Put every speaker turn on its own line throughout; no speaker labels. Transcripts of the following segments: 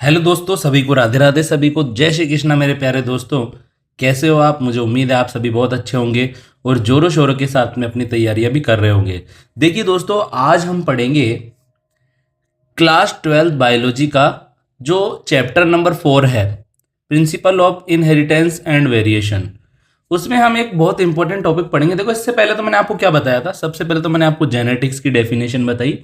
Hello दोस्तों, सभी को राधे राधे, सभी को जय श्री कृष्णा। मेरे प्यारे दोस्तों, कैसे हो आप? मुझे उम्मीद है आप सभी बहुत अच्छे होंगे और जोरों शोरों के साथ में अपनी तैयारियां भी कर रहे होंगे। देखिए दोस्तों, आज हम पढ़ेंगे क्लास 12 बायोलॉजी का जो चैप्टर नंबर 4 है, principle of inheritance and variation. उसमें हम एक बहुत इंपॉर्टेंट टॉपिक पढ़ेंगे। देखो, इससे पहले तो मैंने आपको क्या बताया था? सबसे पहले तो मैंने आपको जेनेटिक्स की डेफिनेशन बताई,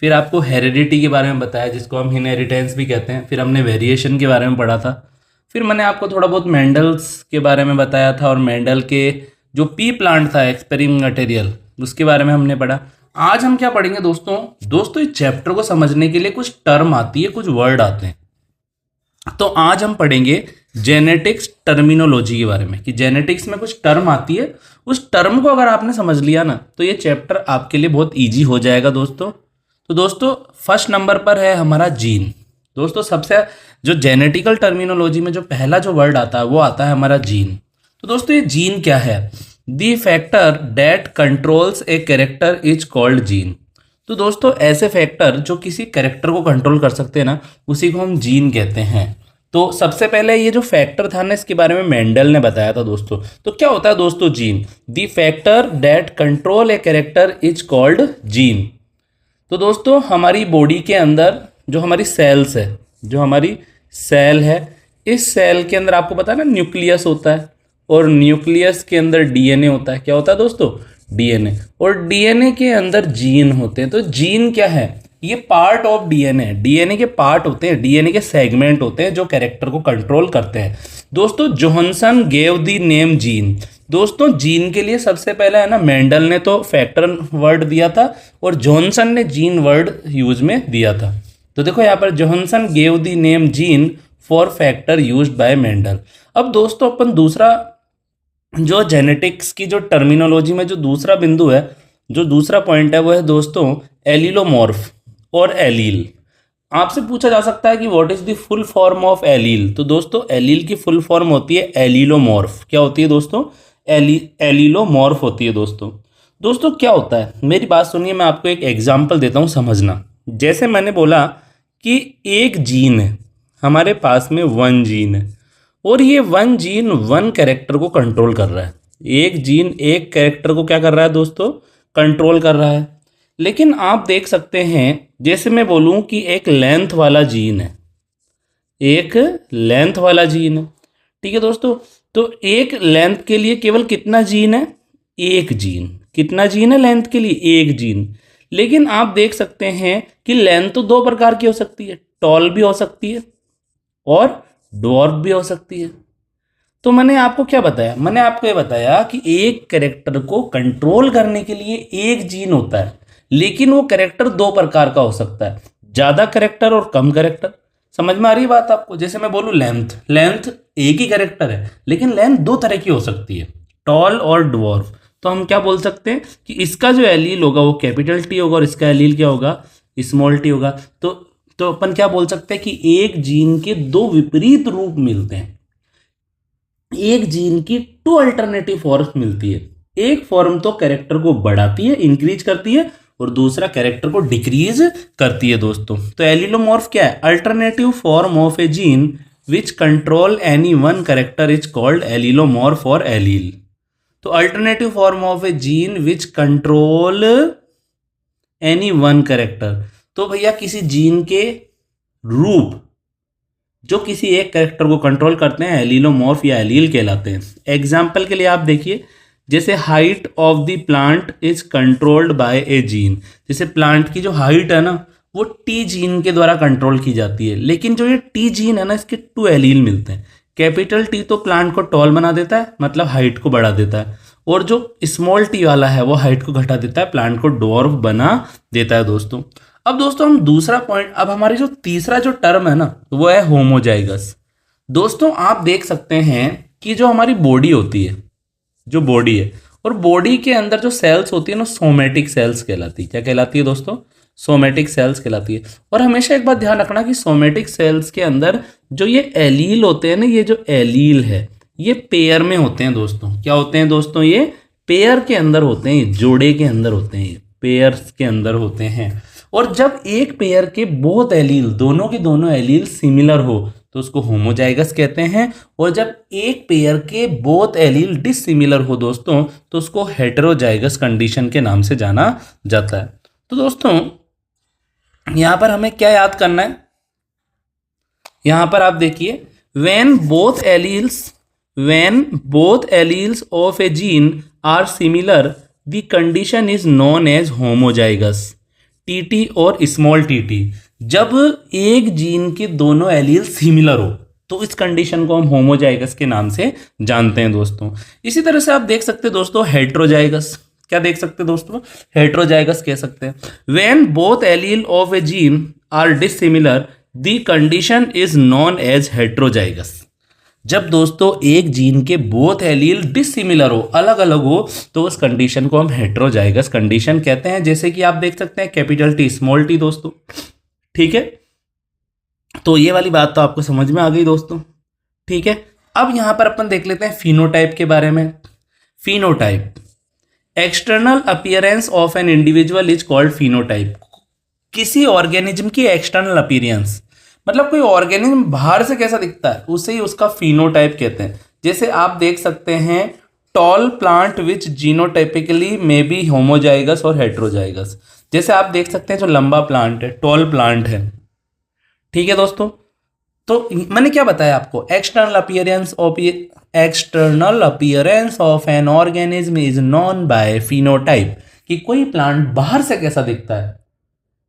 फिर आपको हेरिडिटी के बारे में बताया जिसको हम इनहेरिटेंस भी कहते हैं, फिर हमने वेरिएशन के बारे में पढ़ा था, फिर मैंने आपको थोड़ा बहुत मेंडल्स के बारे में बताया था और मेंडल के जो पी प्लांट था एक्सपेरिमेंट मटेरियल उसके बारे में हमने पढ़ा। आज हम क्या पढ़ेंगे दोस्तों इस चैप्टर को समझने के लिए कुछ टर्म आती है, कुछ वर्ड आते हैं। तो आज हम पढ़ेंगे जेनेटिक्स टर्मिनोलॉजी के बारे में कि जेनेटिक्स में कुछ टर्म आती है, उस टर्म को अगर आपने समझ लिया ना तो ये चैप्टर आपके लिए बहुत इजी हो जाएगा दोस्तों। तो दोस्तों, फर्स्ट नंबर पर है हमारा जीन। दोस्तों, सबसे जो जेनेटिकल टर्मिनोलॉजी में जो पहला जो वर्ड आता है वो आता है हमारा जीन। तो दोस्तों, ये जीन क्या है? The factor that controls a character is called gene. तो दोस्तों, ऐसे फैक्टर जो किसी कैरेक्टर को कंट्रोल कर सकते हैं ना, उसी को हम जीन कहते हैं। तो सबसे पहले ये जो फैक्टर था ना, इसके बारे में मेंडल ने बताया था दोस्तों। तो क्या होता है दोस्तों gene? The factor that control a character is called gene. तो दोस्तों, हमारी बॉडी के अंदर जो हमारी सेल्स है, जो हमारी सेल है, इस सेल के अंदर आपको पता है ना न्यूक्लियस होता है और न्यूक्लियस के अंदर डीएनए होता है। क्या होता है दोस्तों? डीएनए। और डीएनए के अंदर जीन होते हैं। तो जीन क्या है? ये पार्ट ऑफ डीएनए, डीएनए के पार्ट होते हैं, डीएनए के सेगमेंट होते हैं जो कैरेक्टर को कंट्रोल करते हैं। दोस्तों, Johansson gave the name gene. दोस्तों, जीन के लिए सबसे पहले है ना, मेंडल ने तो फैक्टर वर्ड दिया था और जॉनसन ने जीन वर्ड यूज में दिया था। तो देखो यहाँ पर Johansson gave the name gene for factor used by Mendel. अब दोस्तों, अपन दूसरा जो जेनेटिक्स की जो टर्मिनोलॉजी में जो दूसरा बिंदु है, जो दूसरा पॉइंट है, वो है दोस्तों एलिलोमॉर्फ और एलील। आपसे पूछा जा सकता है कि what is the full form of allele. तो दोस्तों, एलील की फुल फॉर्म होती है एलिलोमॉर्फ। क्या होती है दोस्तों? एलिलोमॉर्फ होती है दोस्तों क्या होता है? मेरी बात सुनिए, मैं आपको एक एग्जांपल देता हूँ, समझना। जैसे मैंने बोला कि एक जीन है, हमारे पास में वन जीन है और ये वन जीन वन कैरेक्टर को कंट्रोल कर रहा है। एक जीन एक कैरेक्टर को क्या कर रहा है दोस्तों? कंट्रोल कर रहा है। लेकिन आप देख सकते हैं, जैसे मैं बोलूं कि एक लेंथ वाला जीन है, एक लेंथ वाला जीन है, ठीक है दोस्तों। तो एक लेंथ के लिए केवल कितना जीन है? एक जीन। कितना जीन है लेंथ के लिए? एक जीन। लेकिन आप देख सकते हैं कि लेंथ तो दो प्रकार की हो सकती है, टॉल भी हो सकती है और डॉर्फ भी हो सकती है। तो मैंने आपको क्या बताया? मैंने आपको ये बताया कि एक कैरेक्टर को कंट्रोल करने के लिए एक जीन होता है, लेकिन वो कैरेक्टर दो प्रकार का हो सकता है, ज्यादा कैरेक्टर और कम कैरेक्टर। समझ में आ रही बात आपको? जैसे मैं बोलूं लेंथ, लेंथ एक ही कैरेक्टर है लेकिन लेंथ दो तरह की हो सकती है, टॉल और ड्वार्फ। तो हम क्या बोल सकते हैं कि इसका जो एलील होगा वो कैपिटल टी होगा और इसका एलील क्या होगा? स्मॉल टी होगा। तो अपन क्या बोल सकते हैं कि एक जीन के दो विपरीत रूप मिलते हैं, एक जीन की टू अल्टरनेटिव फॉर्म मिलती है। एक फॉर्म तो कैरेक्टर को बढ़ाती है, इंक्रीज करती है, और दूसरा कैरेक्टर को डिक्रीज करती है दोस्तों। तो एलिलोमॉर्फ क्या है? Alternative form of a gene which control any one character is called allelomorph और एलील। तो alternative form of a gene which control any one character. तो भैया किसी जीन के रूप जो किसी एक कैरेक्टर को कंट्रोल करते हैं एलिलोमॉर्फ या एलील कहलाते हैं। एग्जाम्पल के लिए आप देखिए, जैसे height of the plant is controlled by A gene. जैसे प्लांट की जो हाइट है ना, वो टी जीन के द्वारा कंट्रोल की जाती है। लेकिन जो ये टी जीन है ना, इसके टू एलील मिलते हैं। कैपिटल टी तो प्लांट को टॉल बना देता है, मतलब हाइट को बढ़ा देता है, और जो स्मॉल टी वाला है वो हाइट को घटा देता है, प्लांट को डॉर्फ बना देता है दोस्तों। अब दोस्तों, हम दूसरा पॉइंट, अब हमारी जो तीसरा जो टर्म है ना, वो है होमोजाइगस। दोस्तों, आप देख सकते हैं कि जो हमारी बॉडी होती है, जो बॉडी है, और बॉडी के अंदर जो सेल्स होती है ना, सोमेटिक सेल्स कहलाती है। क्या कहलाती है दोस्तों? सोमेटिक सेल्स कहलाती है। और हमेशा एक बात ध्यान रखना कि सोमेटिक सेल्स के अंदर जो ये एलील होते हैं ना, ये जो एलील है ये पेयर में होते हैं दोस्तों। क्या होते हैं दोस्तों? ये पेयर के अंदर होते हैं, जोड़े के अंदर होते हैं, पेयर्स के अंदर होते हैं। और जब एक पेयर के बोथ एलील, दोनों के दोनों एलील सिमिलर हो तो उसको होमोजाइगस कहते हैं, और जब एक पेयर के बोथ एलील डिसिमिलर हो दोस्तों तो उसको हेटेरोजाइगस कंडीशन के नाम से जाना जाता है। तो दोस्तों यहां पर हमें क्या याद करना है, यहां पर आप देखिए, when both alleles of a gene are similar, the condition is known as homozygous, tt और स्मॉल tt। जब एक जीन के दोनों एलील सिमिलर हो तो इस कंडीशन को हम होमोजाइगस के नाम से जानते हैं दोस्तों। इसी तरह से आप देख सकते हैं दोस्तों हेटेरोजाइगस, क्या देख सकते हैं दोस्तों, हेटेरोजाइगस कह सकते हैं। when both allele of a gene are dissimilar, the condition is known as heterozygous। जब दोस्तों एक जीन के बोथ एलील डिसिमिलर हो, अलग अलग हो, तो उस कंडीशन को हम हेटेरोजाइगस कंडीशन कहते हैं। जैसे कि आप देख सकते हैं कैपिटल टी स्मॉल टी दोस्तों, ठीक है। तो ये वाली बात तो आपको समझ में आ गई दोस्तों, ठीक है। अब यहां पर अपन देख लेते हैं फिनोटाइप के बारे में। Phenotype, external appearance of an individual is called phenotype. किसी ऑर्गेनिज्म की एक्सटर्नल अपीयरेंस, मतलब कोई ऑर्गेनिज्म बाहर से कैसा दिखता है, उसे ही उसका फिनोटाइप कहते हैं। जैसे आप देख सकते हैं टॉल प्लांट विच जीनोटाइपिकली में बी होमोजाइगस और हेटेरोजाइगस। जैसे आप देख सकते हैं जो लंबा प्लांट है, टॉल प्लांट है, ठीक है दोस्तों। तो मैंने क्या बताया आपको, external appearance of an organism is known by phenotype, कि कोई प्लांट बाहर से कैसा दिखता है,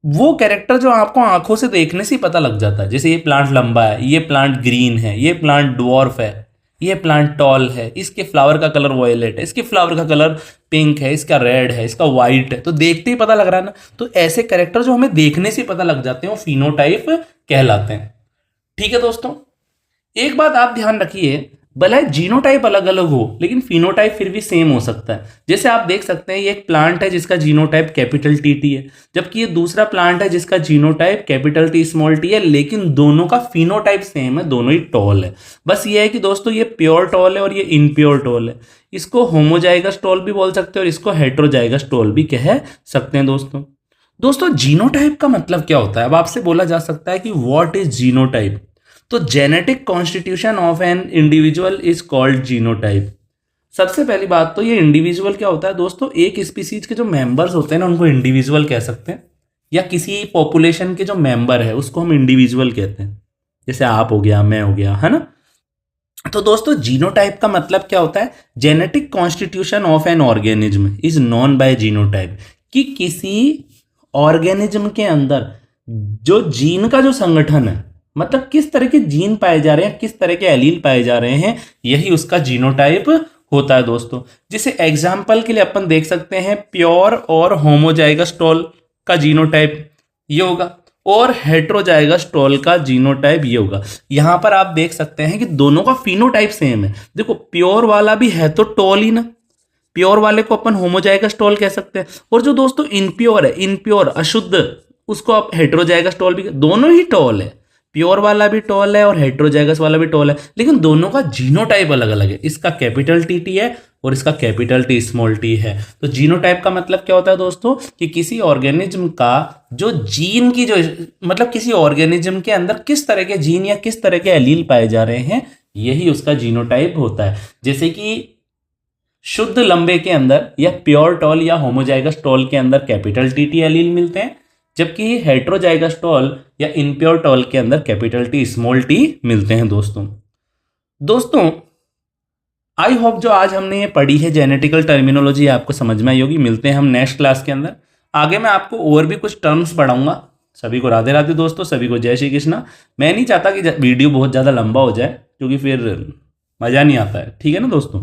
वो कैरेक्टर जो आपको आंखों से देखने से ही पता लग जाता है। जैसे ये प्लांट लंबा है, ये प्लांट ग्रीन है, ये प्लांट ड्वार्फ है, ये प्लांट टॉल है, इसके फ्लावर का कलर वॉयलेट है, इसके फ्लावर का कलर पिंक है, इसका रेड है, इसका वाइट है, तो देखते ही पता लग रहा है ना। तो ऐसे कैरेक्टर जो हमें देखने से पता लग जाते हैं वो फिनोटाइप कहलाते हैं, ठीक है दोस्तों। एक बात आप ध्यान रखिए, भले जीनोटाइप अलग अलग हो लेकिन फिनोटाइप फिर भी सेम हो सकता है। जैसे आप देख सकते हैं ये एक प्लांट है जिसका जीनोटाइप कैपिटल टी टी है, जबकि ये दूसरा प्लांट है जिसका genotype capital T small T है, लेकिन दोनों का फिनोटाइप सेम है, दोनों ही टॉल है। बस ये है कि दोस्तों ये प्योर टॉल है और ये इनप्योर टॉल है। इसको होमोजाइगस टॉल भी बोल सकते हैं और इसको हेटेरोजाइगस टॉल भी कह सकते हैं दोस्तों जीनोटाइप का मतलब क्या होता है। अब आपसे बोला जा सकता है कि व्हाट इज जीनोटाइप, तो genetic constitution of an individual is called genotype. सबसे पहली बात तो ये इंडिविजुअल क्या होता है दोस्तों, एक स्पीसीज के जो मेंबर्स होते हैं ना उनको इंडिविजुअल कह सकते हैं, या किसी पॉपुलेशन के जो मेंबर है उसको हम इंडिविजुअल कहते हैं। जैसे आप हो गया, मैं हो गया, है ना। तो दोस्तों जीनोटाइप का मतलब क्या होता है, genetic constitution of an organism is known by genotype, कि किसी ऑर्गेनिज्म के अंदर जो जीन का जो संगठन है, मतलब किस तरह के जीन पाए जा रहे हैं, किस तरह के एलील पाए जा रहे हैं, यही उसका जीनोटाइप होता है दोस्तों। जैसे एग्जाम्पल के लिए अपन देख सकते हैं प्योर और होमोजाइगस टॉल का जीनोटाइप ये होगा, और हेटेरोजाइगस टॉल का जीनोटाइप ये होगा। यहां पर आप देख सकते हैं कि दोनों का फिनोटाइप सेम है। देखो प्योर वाला भी है तो टॉल ही ना, प्योर वाले को अपन होमोजाइगस टॉल कह सकते हैं, और जो दोस्तों इनप्योर है, इनप्योर अशुद्ध, उसको आप हेटेरोजाइगस टॉल भी, दोनों ही टॉल है, प्योर वाला भी टॉल है और हेटेरोजाइगस वाला भी टॉल है, लेकिन दोनों का जीनोटाइप अलग अलग है। इसका कैपिटल टी टी है और इसका कैपिटल टी स्मॉल टी है। तो जीनोटाइप का मतलब क्या होता है दोस्तों, कि किसी ऑर्गेनिज्म का जो जीन की जो, मतलब किसी ऑर्गेनिज्म के अंदर किस तरह के जीन या किस तरह के एलील पाए जा रहे हैं, यही उसका जीनोटाइप होता है। जैसे कि शुद्ध लंबे के अंदर या प्योर टॉल या होमोजाइगस टॉल के अंदर कैपिटल टी टी एलील मिलते हैं, जबकि हेटेरोजाइगस टॉल या इनप्योर टॉल के अंदर कैपिटल टी स्मॉल टी मिलते हैं दोस्तों आई होप जो आज हमने ये पढ़ी है जेनेटिकल टर्मिनोलॉजी आपको समझ में आई होगी। मिलते हैं हम नेक्स्ट क्लास के अंदर, आगे मैं आपको और भी कुछ टर्म्स पढ़ाऊंगा। सभी को राधे राधे दोस्तों, सभी को जय श्री कृष्णा। मैं नहीं चाहता कि वीडियो बहुत ज़्यादा लंबा हो जाए क्योंकि फिर मज़ा नहीं आता है, ठीक है ना दोस्तों।